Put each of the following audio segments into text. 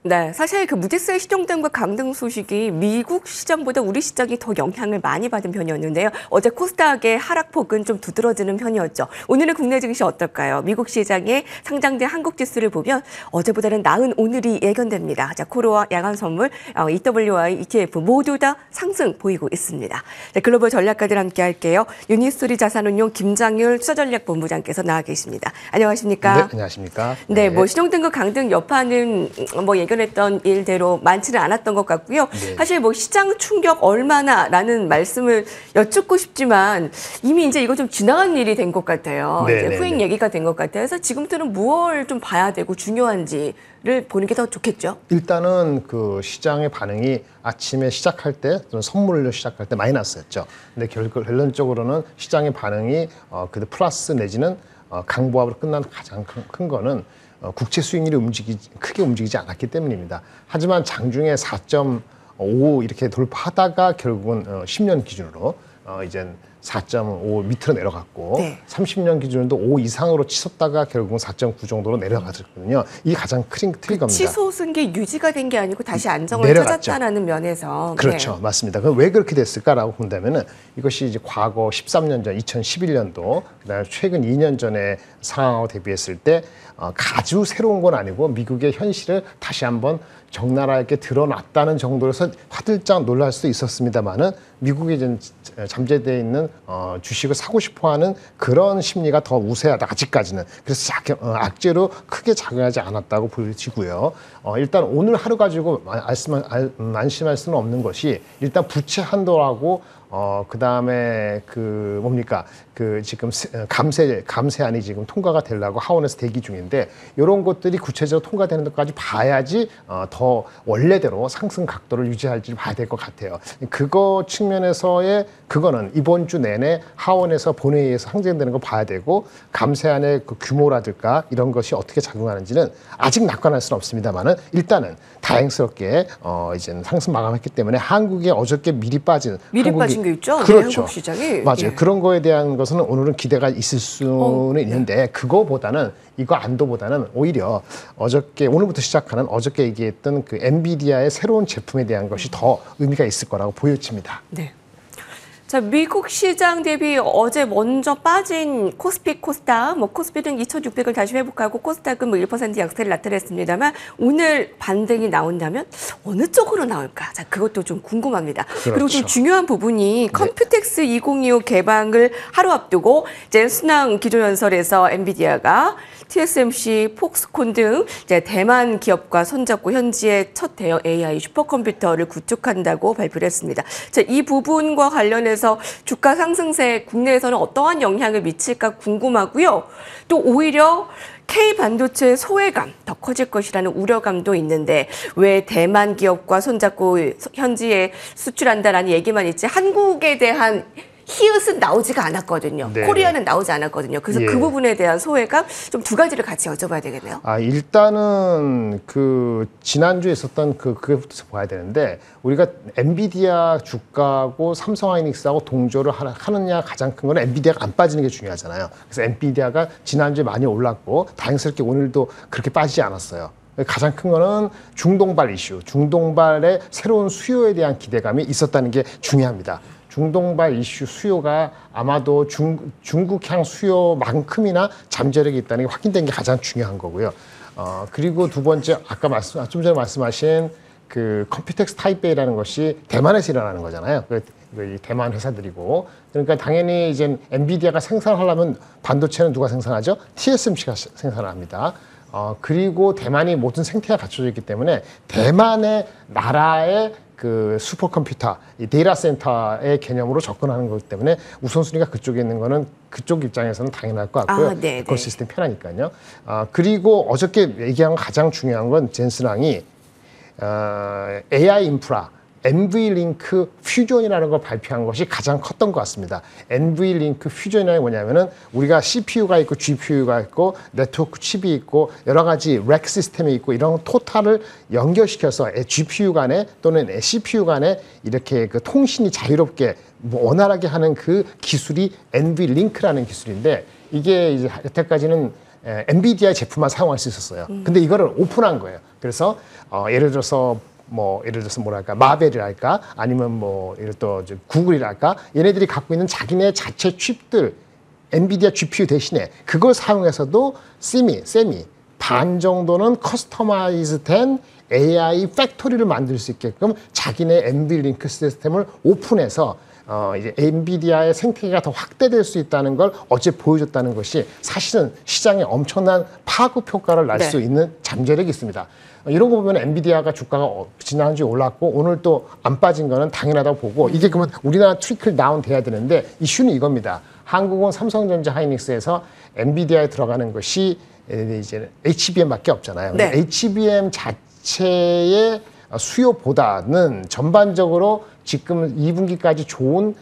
네, 사실 그 무디스의 시종등과 강등 소식이 미국 시장보다 우리 시장이 더 영향을 많이 받은 편이었는데요. 어제 코스닥의 하락폭은 좀 두드러지는 편이었죠. 오늘의 국내 증시 어떨까요? 미국 시장에 상장된 한국 지수를 보면 어제보다는 나은 오늘이 예견됩니다. 자, 코로와 야간 선물, EWI, ETF 모두 다 상승 보이고 있습니다. 네, 글로벌 전략가들 함께 할게요. 유니스토리 자산운용 김장률 투자전략본부장께서 나와 계십니다. 안녕하십니까? 네, 안녕하십니까? 네, 뭐 시종등과 강등 여파는 예견했던 일대로 많지는 않았던 것 같고요. 네. 사실 뭐 시장 충격 얼마나라는 말씀을 여쭙고 싶지만 이미 이제 이거 좀 지나간 일이 된 것 같아요. 네, 이제 네, 후행 네. 얘기가 된 것 같아요. 그래서 지금부터는 무엇을 좀 봐야 되고 중요한지를 보는 게 더 좋겠죠. 일단은 그 시장의 반응이 아침에 시작할 때 또는 선물로 시작할 때 마이너스였죠. 근데 결론적으로는 시장의 반응이 그래도 플러스 내지는 강보합으로 끝난 가장 큰 거는 국채 수익률이 크게 움직이지 않았기 때문입니다. 하지만 장중에 4.5 이렇게 돌파하다가 결국은 10년 기준으로 이젠 4.5 밑으로 내려갔고 네. 30년 기준으로도 5 이상으로 치솟다가 결국은 4.9 정도로 내려갔거든요. 이게 가장 큰 트리거입니다. 치솟은 게 유지가 된 게 아니고 다시 안정을 내려갔죠. 찾았다는 면에서. 그렇죠. 네. 맞습니다. 그럼 왜 그렇게 됐을까라고 본다면은 이것이 이제 과거 13년 전 2011년도 그다음에 최근 2년 전에 상황하고 대비했을 때 아주 새로운 건 아니고 미국의 현실을 다시 한번 적나라하게 드러났다는 정도로서 화들짝 놀랄 수도 있었습니다만은 미국에 이제 잠재되어 있는 주식을 사고 싶어하는 그런 심리가 더 우세하다 아직까지는. 그래서 악재로 크게 작용하지 않았다고 보여지고요. 일단 오늘 하루 가지고 안심할 수는 없는 것이 일단 부채 한도라고 그다음에 지금 감세안이 지금 통과가 되려고 하원에서 대기 중인데 이런 것들이 구체적으로 통과되는 것까지 봐야지 더 원래대로 상승 각도를 유지할지 봐야 될 것 같아요. 그거 측면에서의 그거는 이번 주 내내 하원에서 본회의에서 상정되는 거 봐야 되고 감세안의 그 규모라든가 이런 것이 어떻게 작용하는지는 아직 낙관할 수는 없습니다만은 일단은 다행스럽게 이제 상승 마감했기 때문에 한국에 어저께 미리 빠진 게 있죠. 그렇죠. 네, 한국 시장이. 맞아요. 예. 그런 거에 대한 것은 오늘은 기대가 있을 수는 있는데 그거보다는 이거 안도보다는 오히려 오늘부터 시작하는 어저께 얘기했던 그 엔비디아의 새로운 제품에 대한 것이 더 의미가 있을 거라고 보여집니다. 네. 자, 미국 시장 대비 어제 먼저 빠진 코스피, 코스닥, 코스피는 2,600을 다시 회복하고 코스닥은 1% 약세를 나타냈습니다만 오늘 반등이 나온다면 어느 쪽으로 나올까? 자, 그것도 좀 궁금합니다. 그렇죠. 그리고 좀 중요한 부분이 컴퓨텍스 2025 개방을 하루 앞두고 이제 순항 기조연설에서 엔비디아가 TSMC, 폭스콘 등 이제 대만 기업과 손잡고 현지의 첫 대형 AI 슈퍼컴퓨터를 구축한다고 발표를 했습니다. 자, 이 부분과 관련해서 주가 상승세에 국내에서는 어떠한 영향을 미칠까 궁금하고요. 또 오히려 K반도체의 소외감 더 커질 것이라는 우려감도 있는데 왜 대만 기업과 손잡고 현지에 수출한다라는 얘기만 있지 한국에 대한 히읗은 나오지가 않았거든요. 네. 코리아는 나오지 않았거든요. 그래서 예. 그 부분에 대한 소외감 좀 두 가지를 같이 여쭤봐야 되겠네요. 일단은 그 지난주에 있었던 그거부터 봐야 되는데 우리가 엔비디아 주가하고 삼성하이닉스하고 동조를 하느냐 가장 큰 거는 엔비디아가 안 빠지는 게 중요하잖아요. 그래서 엔비디아가 지난주에 많이 올랐고 다행스럽게 오늘도 그렇게 빠지지 않았어요. 가장 큰 거는 중동발 이슈, 중동발의 새로운 수요에 대한 기대감이 있었다는 게 중요합니다. 중동발 이슈 수요가 아마도 중국향 수요만큼이나 잠재력이 있다는 게 확인된 게 가장 중요한 거고요. 그리고 두 번째, 좀 전에 말씀하신 그 컴퓨텍스 타이베이라는 것이 대만에서 일어나는 거잖아요. 대만 회사들이고. 그러니까 당연히 이제 엔비디아가 생산하려면 반도체는 누가 생산하죠? TSMC가 생산을 합니다. 그리고 대만이 모든 생태가 갖춰져 있기 때문에 대만의 나라의 그 슈퍼컴퓨터, 이 데이터 센터의 개념으로 접근하는 거기 때문에 우선순위가 그쪽에 있는 거는 그쪽 입장에서는 당연할 것 같고요. 에코시스템 편하니까요. 그리고 어저께 얘기한 가장 중요한 건 젠슨왕이 AI 인프라, NV링크 퓨전이라는 걸 발표한 것이 가장 컸던 것 같습니다. NV링크 퓨전이 뭐냐면은 우리가 CPU가 있고 GPU가 있고 네트워크 칩이 있고 여러 가지 렉 시스템이 있고 이런 토탈을 연결시켜서 GPU 간에 또는 CPU 간에 이렇게 그 통신이 자유롭게 원활하게 하는 그 기술이 NV링크라는 기술인데 이게 이제 여태까지는 엔비디아 제품만 사용할 수 있었어요. 근데 이거를 오픈한 거예요. 그래서 예를 들어서 뭐랄까 마벨이랄까 아니면 뭐 예를 또 구글이랄까 얘네들이 갖고 있는 자기네 자체 칩들 엔비디아 GPU 대신에 그걸 사용해서도 세미 반 정도는 커스터마이즈된 AI 팩토리를 만들 수 있게끔 자기네 엔비링크 시스템을 오픈해서 이제 엔비디아의 생태계가 더 확대될 수 있다는 걸 어제 보여줬다는 것이 사실은 시장에 엄청난 파급 효과를 날 수 있는 잠재력이 있습니다. 이런 거 보면 엔비디아가 주가가 지난주에 올랐고 오늘 또 안 빠진 거는 당연하다고 보고 이게 그러면 우리나라 트리클 다운 돼야 되는데 이슈는 이겁니다. 한국은 삼성전자 하이닉스에서 엔비디아에 들어가는 것이 이제 HBM밖에 없잖아요. 네. HBM 자체의 수요보다는 전반적으로 지금 2분기까지 좋은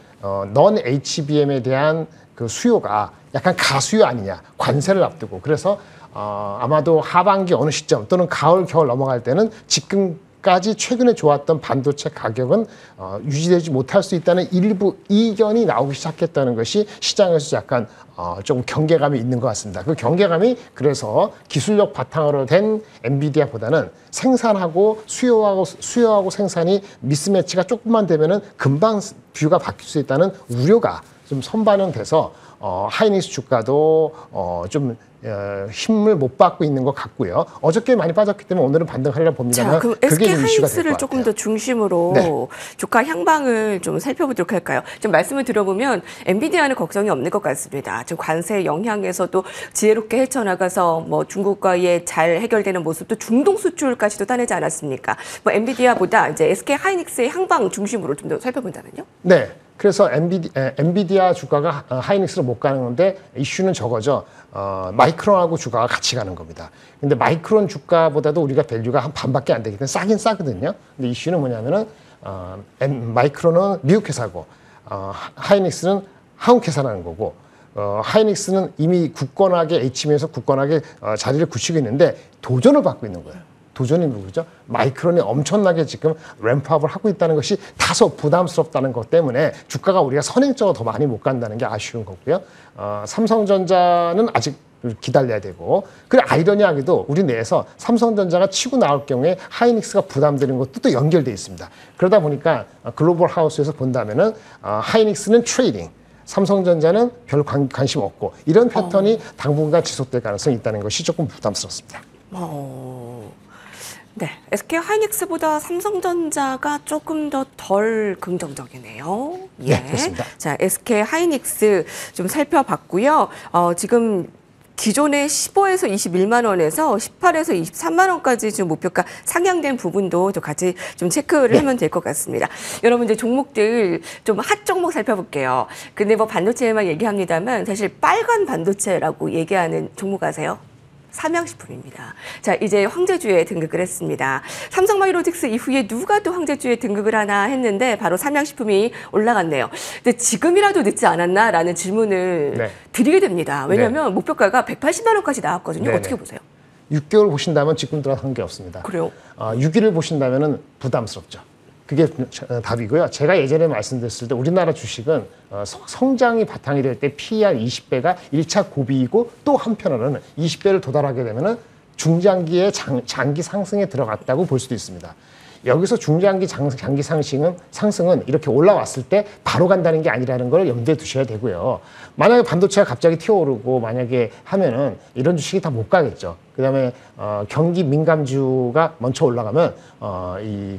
넌 HBM에 대한 그 수요가 약간 가수요 아니냐, 관세를 앞두고 그래서 아마도 하반기 어느 시점 또는 가을 겨울 넘어갈 때는 지금까지 최근에 좋았던 반도체 가격은 유지되지 못할 수 있다는 일부 이견이 나오기 시작했다는 것이 시장에서 약간 좀 경계감이 있는 것 같습니다. 그 경계감이 그래서 기술력 바탕으로 된 엔비디아보다는 생산하고 수요하고 생산이 미스매치가 조금만 되면은 금방 뷰가 바뀔 수 있다는 우려가 좀 선반영돼서 하이닉스 주가도 좀 힘을 못 받고 있는 것 같고요. 어저께 많이 빠졌기 때문에 오늘은 반등하리라 봅니다만 자, 그럼 그게 SK 좀 이슈가 될 하이닉스를 것 조금 같아요. 더 중심으로 네. 주가 향방을 좀 살펴보도록 할까요? 좀 말씀을 들어보면 엔비디아는 걱정이 없는 것 같습니다. 지금 관세 영향에서도 지혜롭게 헤쳐나가서 뭐 중국과의 잘 해결되는 모습도 중동 수출까지도 따내지 않았습니까? 뭐 엔비디아보다 이제 SK 하이닉스의 향방 중심으로 좀 더 살펴본다면요? 네. 그래서 엔비디아 주가가 하이닉스로 못 가는 건데 이슈는 저거죠. 마이크론하고 주가가 같이 가는 겁니다. 근데 마이크론 주가보다도 우리가 밸류가 한 반밖에 안 되기 때문에 싸긴 싸거든요. 근데 이슈는 뭐냐면은 마이크론은 미국 회사고 하이닉스는 한국 회사라는 거고 하이닉스는 이미 굳건하게 HBM에서 굳건하게 자리를 굳히고 있는데 도전을 받고 있는 거예요. 도전이 누구죠? 마이크론이 엄청나게 지금 램프업을 하고 있다는 것이 다소 부담스럽다는 것 때문에 주가가 우리가 선행적으로 더 많이 못 간다는 게 아쉬운 거고요. 삼성전자는 아직 기다려야 되고 그리고 아이러니하게도 우리 내에서 삼성전자가 치고 나올 경우에 하이닉스가 부담되는 것도 또 연결돼 있습니다. 그러다 보니까 글로벌 하우스에서 본다면은 하이닉스는 트레이딩 삼성전자는 별 관심 없고 이런 패턴이 당분간 지속될 가능성이 있다는 것이 조금 부담스럽습니다. 네, SK 하이닉스보다 삼성전자가 조금 더 덜 긍정적이네요. 예. 네, 그렇습니다. 자, SK 하이닉스 좀 살펴봤고요. 지금 기존의 15에서 21만 원에서 18에서 23만 원까지 좀 목표가 상향된 부분도 좀 같이 좀 체크를 하면 될 것 같습니다. 여러분 이제 종목들 좀 핫 종목 살펴볼게요. 근데 뭐 반도체만 얘기합니다만 사실 빨간 반도체라고 얘기하는 종목 아세요? 삼양식품입니다. 자, 이제 황제주에 등극을 했습니다. 삼성바이오로직스 이후에 누가 또 황제주에 등극을 하나 했는데 바로 삼양식품이 올라갔네요. 근데 지금이라도 늦지 않았나라는 질문을 드리게 됩니다. 왜냐하면 목표가가 180만 원까지 나왔거든요. 네네. 어떻게 보세요? 6개월 보신다면 지금 들어간 게 없습니다. 그래요? 6일을 보신다면 부담스럽죠. 그게 답이고요. 제가 예전에 말씀드렸을 때 우리나라 주식은 성장이 바탕이 될 때 PER 20배가 1차 고비이고 또 한편으로는 20배를 도달하게 되면 중장기의 장기 상승에 들어갔다고 볼 수도 있습니다. 여기서 중장기 장기 상승은 이렇게 올라왔을 때 바로 간다는 게 아니라는 걸 염두에 두셔야 되고요. 만약에 반도체가 갑자기 튀어오르고 만약에 하면은 이런 주식이 다 못 가겠죠. 그다음에 경기 민감주가 먼저 올라가면 이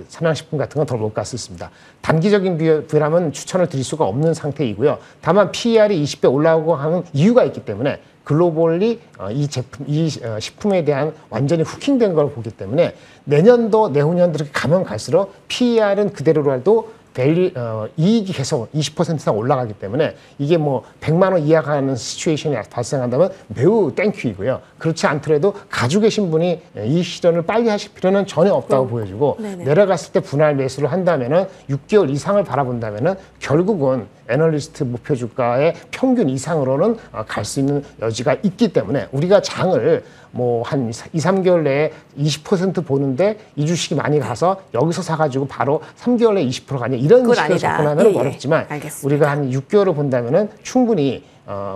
삼양식품 같은 건 더 못 갈 수 있습니다. 단기적인 뷰라면 추천을 드릴 수가 없는 상태이고요. 다만 PER이 20배 올라오고 하는 이유가 있기 때문에 글로벌리 이 식품에 대한 완전히 후킹된 걸 보기 때문에 내년도 내후년도 이렇게 가면 갈수록 PER은 그대로라도 이익이 계속 20% 이상 올라가기 때문에 이게 뭐 100만 원 이하 가는 시츄에이션이 발생한다면 매우 땡큐이고요. 그렇지 않더라도 가지고 계신 분이 이 실현을 빨리 하실 필요는 전혀 없다고 보여지고 내려갔을 때 분할 매수를 한다면은 6개월 이상을 바라본다면은 결국은 애널리스트 목표 주가의 평균 이상으로는 갈 수 있는 여지가 있기 때문에 우리가 장을 뭐 한 2, 3개월 내에 20% 보는데 이 주식이 많이 가서 여기서 사가지고 바로 3개월 내에 20% 가냐 이런 식으로 접근하면 어렵지만 알겠습니다. 우리가 한 6개월을 본다면은 충분히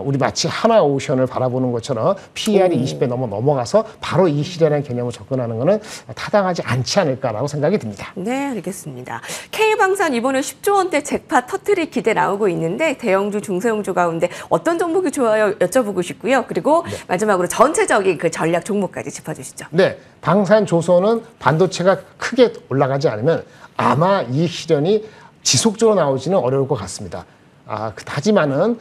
우리 마치 하나오션을 바라보는 것처럼 PER이 20배 넘어가서 바로 이 시대라는 개념을 접근하는 것은 타당하지 않지 않을까라고 생각이 듭니다. 네, 알겠습니다. K방산 이번에 10조 원대 잭팟 터트릴 기대 나오고 있는데 대형주, 중소형주 가운데 어떤 종목이 좋아요 여쭤보고 싶고요. 그리고 마지막으로 전체적인 그 전략 종목까지 짚어주시죠. 네, 방산조선은 반도체가 크게 올라가지 않으면 아마 이 실현이 지속적으로 나오지는 어려울 것 같습니다. 하지만은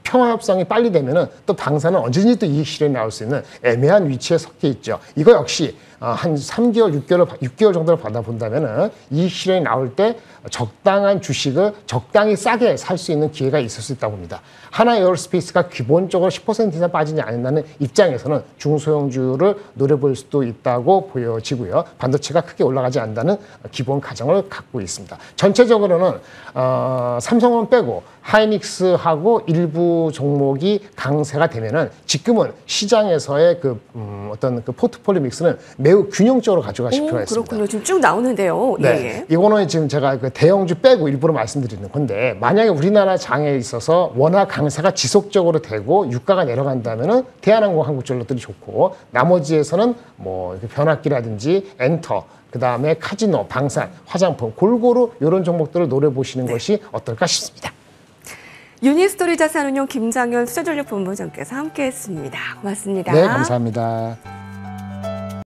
평화협상이 빨리 되면은 또 방산은 언제든지 또 이 실현이 나올 수 있는 애매한 위치에 섞여 있죠. 이거 역시 한 3개월, 6개월 정도를 받아본다면은 이 실현이 나올 때 적당한 주식을 적당히 싸게 살 수 있는 기회가 있을 수 있다고 봅니다. 하나 에어로스페이스가 기본적으로 10% 이상 빠지지 않는다는 입장에서는 중소형주를 노려볼 수도 있다고 보여지고요. 반도체가 크게 올라가지 않는다는 기본 가정을 갖고 있습니다. 전체적으로는 삼성은 빼고 하이닉스하고 일부 종목이 강세가 되면은 지금은 시장에서의 어떤 포트폴리오 믹스는 매우 균형적으로 가져가실 필요가 있습니다. 그렇군요. 지금 쭉 나오는데요. 네, 예. 이거는 지금 제가 대형주 빼고 일부러 말씀드리는 건데 만약에 우리나라 장에 있어서 워낙 강세가 지속적으로 되고 유가가 내려간다면은 대한항공, 한국전력들이 좋고 나머지에서는 변압기라든지 엔터, 그다음에 카지노, 방산, 화장품 골고루 이런 종목들을 노려보시는 것이 어떨까 싶습니다. 유니스토리 자산운용 김장현 투자전략본부장께서 함께했습니다. 고맙습니다. 네, 감사합니다.